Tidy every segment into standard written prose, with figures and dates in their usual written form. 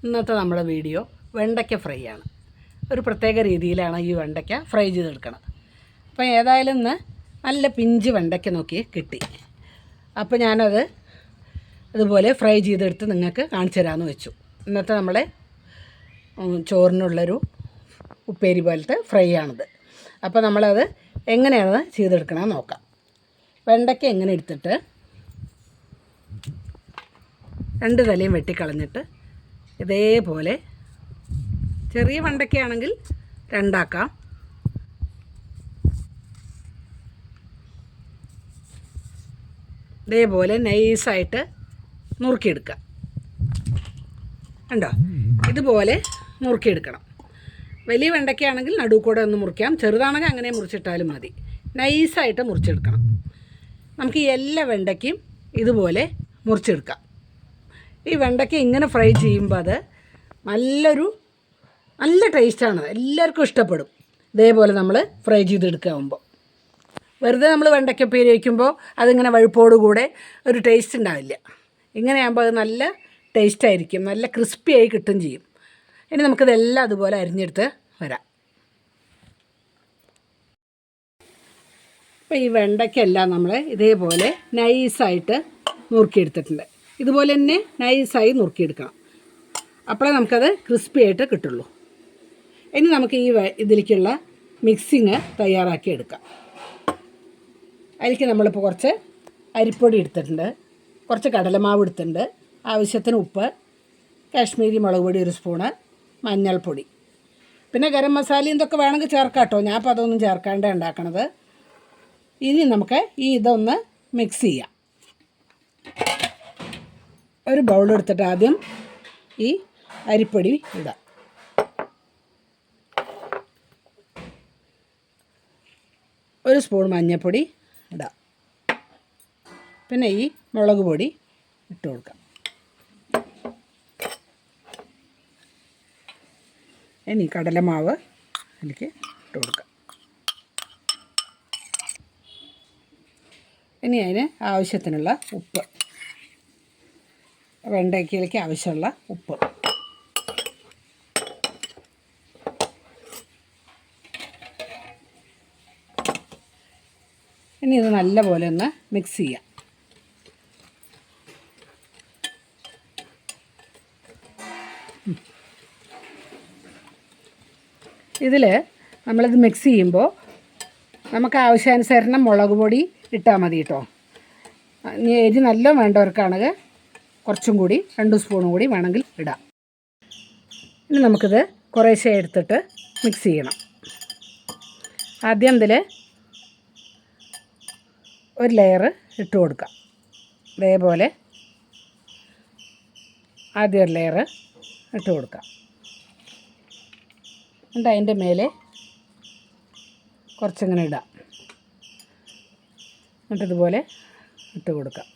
ഇന്നത്തെ നമ്മുടെ വീഡിയോ വെണ്ടയ്ക്ക ഫ്രൈ ആണ്. ഒരു പ്രത്യേക രീതിയിലാണ് ഈ വെണ്ടയ്ക്ക ഫ്രൈ ചെയ്തെടുക്കണം. അപ്പോൾ ഏതായാലും ഇന്ന് നല്ല പിഞ്ച് വെണ്ടയ്ക്ക നോക്കി കിട്ടി. അപ്പോൾ ഞാനത് അതുപോലെ ഫ്രൈ ചെയ്തെടുത്ത് നിങ്ങൾക്ക് കാണിച്ചു തരാമെന്ന് വെച്ചു. ഇന്നത്തെ നമ്മളെ ചോറിനുള്ളൊരു ഉപ്പേരി പോലത്തെ ഫ്രൈ ആണിത്. അപ്പോൾ നമ്മളത് എങ്ങനെയാണ് ചെയ്തെടുക്കണമെന്ന് നോക്കാം. വെണ്ടയ്ക്ക എങ്ങനെ എടുത്തിട്ട് 2 തലയും വെട്ടിക്കളഞ്ഞിട്ട് ഇതേപോലെ ചെറിയ വെണ്ടയ്ക്കയാണെങ്കിൽ 2 ആക്കാം. ഇതേപോലെ നൈസായിട്ട് നുറുക്കിയെടുക്കുക. കണ്ടോ, ഇതുപോലെ നുറുക്കിയെടുക്കണം. വലിയ വെണ്ടയ്ക്കയാണെങ്കിൽ നടുക്കൂടെ ഒന്ന് മുറിക്കാം, ചെറുതാണെങ്കിൽ അങ്ങനെ മുറിച്ചിട്ടാലും മതി. നൈസായിട്ട് മുറിച്ചെടുക്കണം. നമുക്ക് ഈ എല്ലാ വെണ്ടയ്ക്കയും ഇതുപോലെ മുറിച്ചെടുക്കാം. ഈ വെണ്ടയ്ക്ക ഇങ്ങനെ ഫ്രൈ ചെയ്യുമ്പോൾ അത് നല്ല ടേസ്റ്റാണ്, എല്ലാവർക്കും ഇഷ്ടപ്പെടും. ഇതേപോലെ നമ്മൾ ഫ്രൈ ചെയ്തെടുക്കാവുമ്പോൾ വെറുതെ നമ്മൾ വെണ്ടയ്ക്ക ഉപ്പേരി വയ്ക്കുമ്പോൾ അതിങ്ങനെ വഴുപ്പോടുകൂടെ ഒരു ടേസ്റ്റ് ഉണ്ടാവില്ല. ഇങ്ങനെയാകുമ്പോൾ അത് നല്ല ടേസ്റ്റായിരിക്കും, നല്ല ക്രിസ്പിയായി കിട്ടും ചെയ്യും. ഇനി നമുക്കിതെല്ലാം അതുപോലെ അരിഞ്ഞെടുത്ത് വരാം. അപ്പോൾ ഈ വെണ്ടയ്ക്കെല്ലാം നമ്മൾ ഇതേപോലെ നൈസായിട്ട് നുറുക്കിയെടുത്തിട്ടുണ്ട്. ഇതുപോലെ തന്നെ നൈസായി നുറുക്കിയെടുക്കണം, അപ്പോഴേ നമുക്കത് ക്രിസ്പി ആയിട്ട് കിട്ടുള്ളൂ. ഇനി നമുക്ക് ഈ ഇതിലേക്കുള്ള മിക്സിങ് തയ്യാറാക്കി എടുക്കാം. അതിലേക്ക് നമ്മളിപ്പോൾ കുറച്ച് അരിപ്പൊടി എടുത്തിട്ടുണ്ട്, കുറച്ച് കടലമാവ് എടുത്തിട്ടുണ്ട്, ആവശ്യത്തിന് ഉപ്പ്, കാശ്മീരി മുളക് പൊടി 1 സ്പൂണ്, മഞ്ഞൾപ്പൊടി, പിന്നെ ഗരം മസാലയും ഇതൊക്കെ വേണമെങ്കിൽ ചേർക്കാം കേട്ടോ. ഞാൻ അപ്പോൾ അതൊന്നും ചേർക്കാണ്ടേ ഉണ്ടാക്കണത്. ഇനി നമുക്ക് ഇതൊന്ന് മിക്സ് ചെയ്യാം. ഒരു ബൗൾ എടുത്തിട്ട് ആദ്യം ഈ അരിപ്പൊടി ഇടാം. ഒരു സ്പൂൺ മഞ്ഞൾപ്പൊടി ഇടാം. പിന്നെ ഈ മുളക് പൊടി ഇട്ട് കൊടുക്കാം. ഇനി കടലമാവ് അതിലേക്ക് ഇട്ട് കൊടുക്കാം. ഇനി അതിന് ആവശ്യത്തിനുള്ള ഉപ്പ്, വെണ്ടയ്ക്കയിലേക്ക് ആവശ്യമുള്ള ഉപ്പ്. ഇനി ഇത് നല്ലപോലെ ഒന്ന് മിക്സ് ചെയ്യാം. ഇതിൽ നമ്മളിത് മിക്സ് ചെയ്യുമ്പോൾ നമുക്ക് ആവശ്യാനുസരണം മുളക് പൊടി ഇട്ടാൽ മതി കേട്ടോ. ഇനി എരി നല്ല വേണ്ടവർക്കാണെങ്കിൽ കുറച്ചും കൂടി 2 സ്പൂണും കൂടി വേണമെങ്കിൽ ഇടാം. ഇനി നമുക്കിത് കുറേശ്ശെ എടുത്തിട്ട് മിക്സ് ചെയ്യണം. ആദ്യം ഇതിൽ ഒരു ലെയർ ഇട്ട് കൊടുക്കാം. ഇതേപോലെ ആദ്യം ഒരു ലെയർ ഇട്ട് കൊടുക്കാം. എന്നിട്ട് അതിൻ്റെ മേലെ കുറച്ചിങ്ങനെ ഇടാം. എന്നിട്ടിതുപോലെ ഇട്ട് കൊടുക്കാം.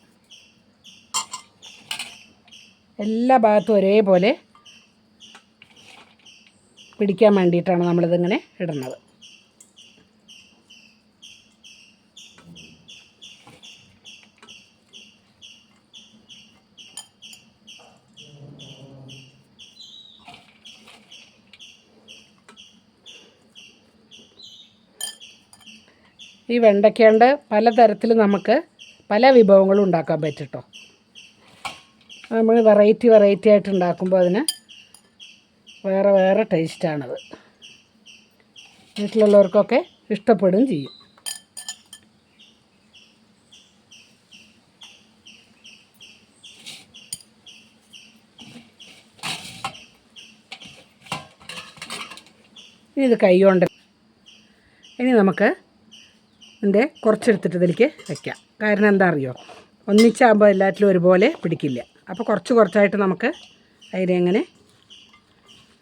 എല്ലാ ഭാഗത്തും ഒരേപോലെ പിടിക്കാൻ വേണ്ടിയിട്ടാണ് നമ്മളിതിങ്ങനെ ഇടുന്നത്. ഈ വെണ്ടയ്ക്ക പലതരത്തിൽ നമുക്ക് പല വിഭവങ്ങളും ഉണ്ടാക്കാൻ പറ്റും കേട്ടോ. നമ്മൾ വെറൈറ്റി ആയിട്ട് ഉണ്ടാക്കുമ്പോൾ അതിന് വേറെ ടേസ്റ്റാണത്. വീട്ടിലുള്ളവർക്കൊക്കെ ഇഷ്ടപ്പെടുകയും ചെയ്യും. ഇനി ഇത് കൈ കൊണ്ട് ഇനി നമുക്ക് ഇതിൻ്റെ കുറച്ചെടുത്തിട്ട് ഇതിലേക്ക് വയ്ക്കാം. കാരണം എന്താ അറിയോ, ഒന്നിച്ചാകുമ്പോൾ എല്ലാറ്റിലും ഒരുപോലെ പിടിക്കില്ല. അപ്പോൾ കുറച്ചായിട്ട് നമുക്ക് അതിനെങ്ങനെ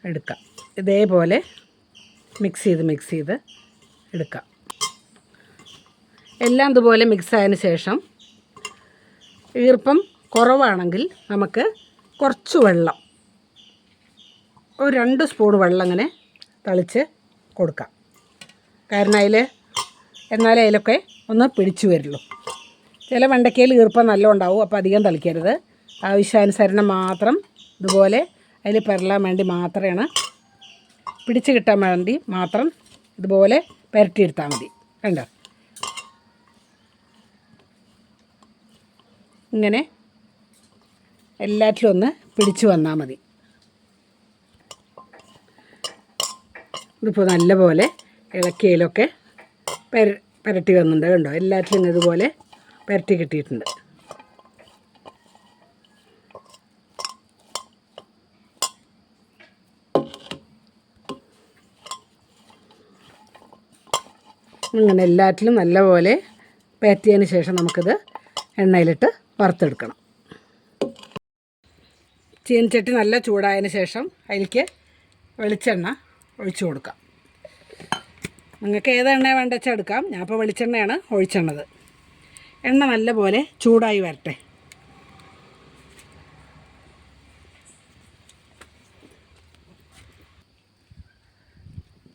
എടുക്കാം. ഇതേപോലെ മിക്സ് ചെയ്ത് എടുക്കാം. എല്ലാം ഇതുപോലെ മിക്സ് ആയതിന് ശേഷം ഈർപ്പം കുറവാണെങ്കിൽ നമുക്ക് കുറച്ച് വെള്ളം, ഒരു 2 സ്പൂൺ വെള്ളം ഇങ്ങനെ തളിച്ച് കൊടുക്കാം. കാരണം എന്നാലേ അതിലൊക്കെ ഒന്ന് പിടിച്ചു വരുള്ളൂ. ചില വെണ്ടയ്ക്കയിൽ ഈർപ്പം നല്ല ഉണ്ടാവും, അപ്പോൾ അധികം തളിക്കരുത്. ആവശ്യാനുസരണം മാത്രം ഇതുപോലെ അതിൽ പെരലാൻ വേണ്ടി മാത്രമാണ്, പിടിച്ച് കിട്ടാൻ വേണ്ടി മാത്രം ഇതുപോലെ പുരട്ടിയെടുത്താൽ മതി. കണ്ടോ, ഇങ്ങനെ എല്ലാറ്റിലും ഒന്ന് പിടിച്ചു വന്നാൽ മതി. ഇതിപ്പോൾ നല്ലപോലെ ഇളക്കിയതിലൊക്കെ പുരട്ടി വന്നിട്ടുണ്ട്. കണ്ടോ, എല്ലാറ്റിലും ഇതുപോലെ പുരട്ടി കിട്ടിയിട്ടുണ്ട്. അങ്ങനെ എല്ലാറ്റിലും നല്ലപോലെ പരത്തിയതിന് ശേഷം നമുക്കിത് എണ്ണയിലിട്ട് വറുത്തെടുക്കണം. ചീനച്ചട്ടി നല്ല ചൂടായതിന് ശേഷം അതിലേക്ക് വെളിച്ചെണ്ണ ഒഴിച്ചു കൊടുക്കാം. നിങ്ങൾക്ക് ഏത് എണ്ണ വേണ്ട വെച്ചാൽ എടുക്കാം. ഞാൻ ഇപ്പോൾ വെളിച്ചെണ്ണയാണ് ഒഴിച്ചെണ്ണത്. എണ്ണ നല്ലപോലെ ചൂടായി വരട്ടെ.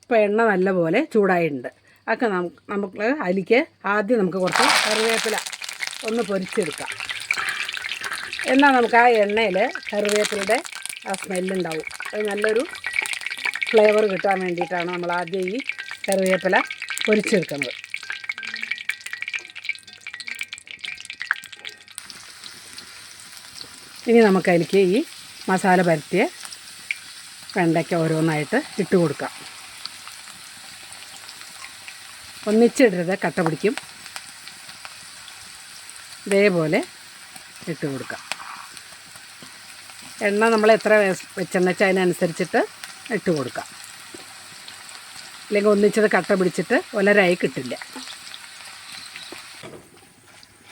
ഇപ്പോൾ എണ്ണ നല്ലപോലെ ചൂടായിട്ടുണ്ട്. അതൊക്കെ നമുക്ക് അതിലേക്ക് ആദ്യം നമുക്ക് കുറച്ച് കറിവേപ്പില ഒന്ന് പൊരിച്ചെടുക്കാം. എന്നാൽ നമുക്ക് ആ എണ്ണയിൽ കറിവേപ്പിലയുടെ ആ സ്മെല്ലുണ്ടാവും. അത് നല്ലൊരു ഫ്ലേവർ കിട്ടാൻ വേണ്ടിയിട്ടാണ് നമ്മൾ ആദ്യം ഈ കറിവേപ്പില പൊരിച്ചെടുക്കുന്നത്. ഇനി നമുക്കതിലേക്ക് ഈ മസാല പരത്തിയ വെണ്ടയ്ക്ക ഓരോന്നായിട്ട് ഇട്ട് കൊടുക്കാം. ഒന്നിച്ചിടരുത്, കട്ട പിടിക്കും. ഇതേപോലെ ഇട്ട് കൊടുക്കാം. എണ്ണ നമ്മൾ എത്ര വെച്ചെണ്ണ വെച്ചാൽ അതിനനുസരിച്ചിട്ട് ഇട്ട് കൊടുക്കാം. അല്ലെങ്കിൽ ഒന്നിച്ചത് കട്ട പിടിച്ചിട്ട് ഒലരായി കിട്ടില്ല.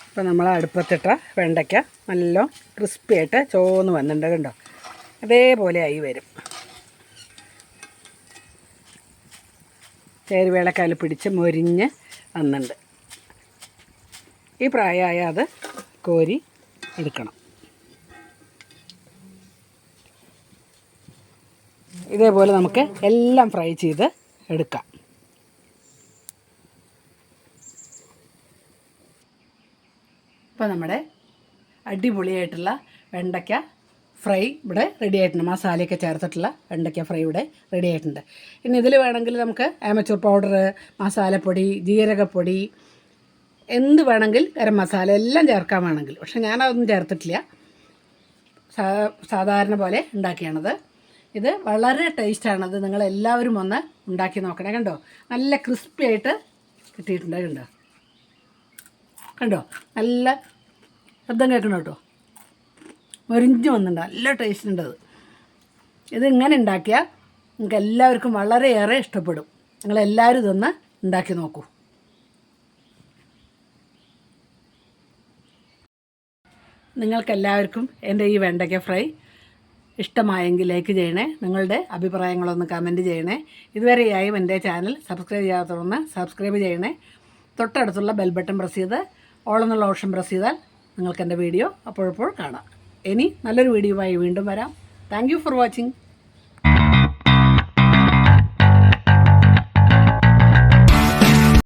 ഇപ്പോൾ നമ്മൾ അടുപ്പത്തിട്ട വെണ്ടയ്ക്ക നല്ല ക്രിസ്പിയായിട്ട് ചോന്ന് വന്നിട്ടുണ്ട്. കണ്ടോ, അതേപോലെ ആയി വരും. ചേരുവേളക്കാൽ പിടിച്ച് മൊരിഞ്ഞ് വന്നിട്ടുണ്ട്. ഈ പ്രായമായ അത് കോരി എടുക്കണം. ഇതേപോലെ നമുക്ക് എല്ലാം ഫ്രൈ ചെയ്ത് എടുക്കാം. ഇപ്പോൾ നമ്മുടെ അടിപൊളിയായിട്ടുള്ള വെണ്ടയ്ക്ക ഫ്രൈ ഇവിടെ റെഡി ആയിട്ടുണ്ട്. മസാലയൊക്കെ ചേർത്തിട്ടുള്ള വെണ്ടയ്ക്ക ഫ്രൈ ഇവിടെ റെഡി ആയിട്ടുണ്ട്. ഇനി ഇതിൽ വേണമെങ്കിൽ നമുക്ക് ആമച്ചൂർ പൗഡർ, മസാലപ്പൊടി, ജീരകപ്പൊടി, എന്ത് വേണമെങ്കിൽ ഗരം മസാല എല്ലാം ചേർക്കാൻ വേണമെങ്കിൽ. പക്ഷെ ഞാനതൊന്നും ചേർത്തിട്ടില്ല. സാധാരണ പോലെ ഉണ്ടാക്കിയാണത്. ഇത് വളരെ ടേസ്റ്റാണത്. നിങ്ങളെല്ലാവരും ഒന്ന് ഉണ്ടാക്കി നോക്കണേ. കണ്ടോ, നല്ല ക്രിസ്പി ആയിട്ട് കിട്ടിയിട്ടുണ്ട്. കണ്ടോ കണ്ടോ, നല്ല ശബ്ദം കേൾക്കണം കേട്ടോ. മൊരിഞ്ഞ് വന്നിട്ടുണ്ട്. നല്ല ടേസ്റ്റ് ഉണ്ട്. ഇത് ഇങ്ങനെ ഉണ്ടാക്കിയാൽ നിങ്ങൾക്ക് എല്ലാവർക്കും വളരെയേറെ ഇഷ്ടപ്പെടും. നിങ്ങളെല്ലാവരും ഇതൊന്ന് ഉണ്ടാക്കി നോക്കൂ. നിങ്ങൾക്കെല്ലാവർക്കും എൻ്റെ ഈ വെണ്ടയ്ക്ക ഫ്രൈ ഇഷ്ടമായെങ്കിൽ ലൈക്ക് ചെയ്യണേ. നിങ്ങളുടെ അഭിപ്രായങ്ങളൊന്ന് കമൻറ്റ് ചെയ്യണേ. ഇതുവരെയായും എൻ്റെ ചാനൽ സബ്സ്ക്രൈബ് ചെയ്യാത്തതൊന്ന് സബ്സ്ക്രൈബ് ചെയ്യണേ. തൊട്ടടുത്തുള്ള ബെൽ ബട്ടൺ പ്രസ് ചെയ്ത് ഓൾ എന്നുള്ള ഓപ്ഷൻ പ്രസ് ചെയ്താൽ നിങ്ങൾക്ക് എൻ്റെ വീഡിയോ അപ്പോഴപ്പോൾ കാണാം. ഇനി നല്ലൊരു വീഡിയോയുമായി വീണ്ടും വരാം. Thank you for watching.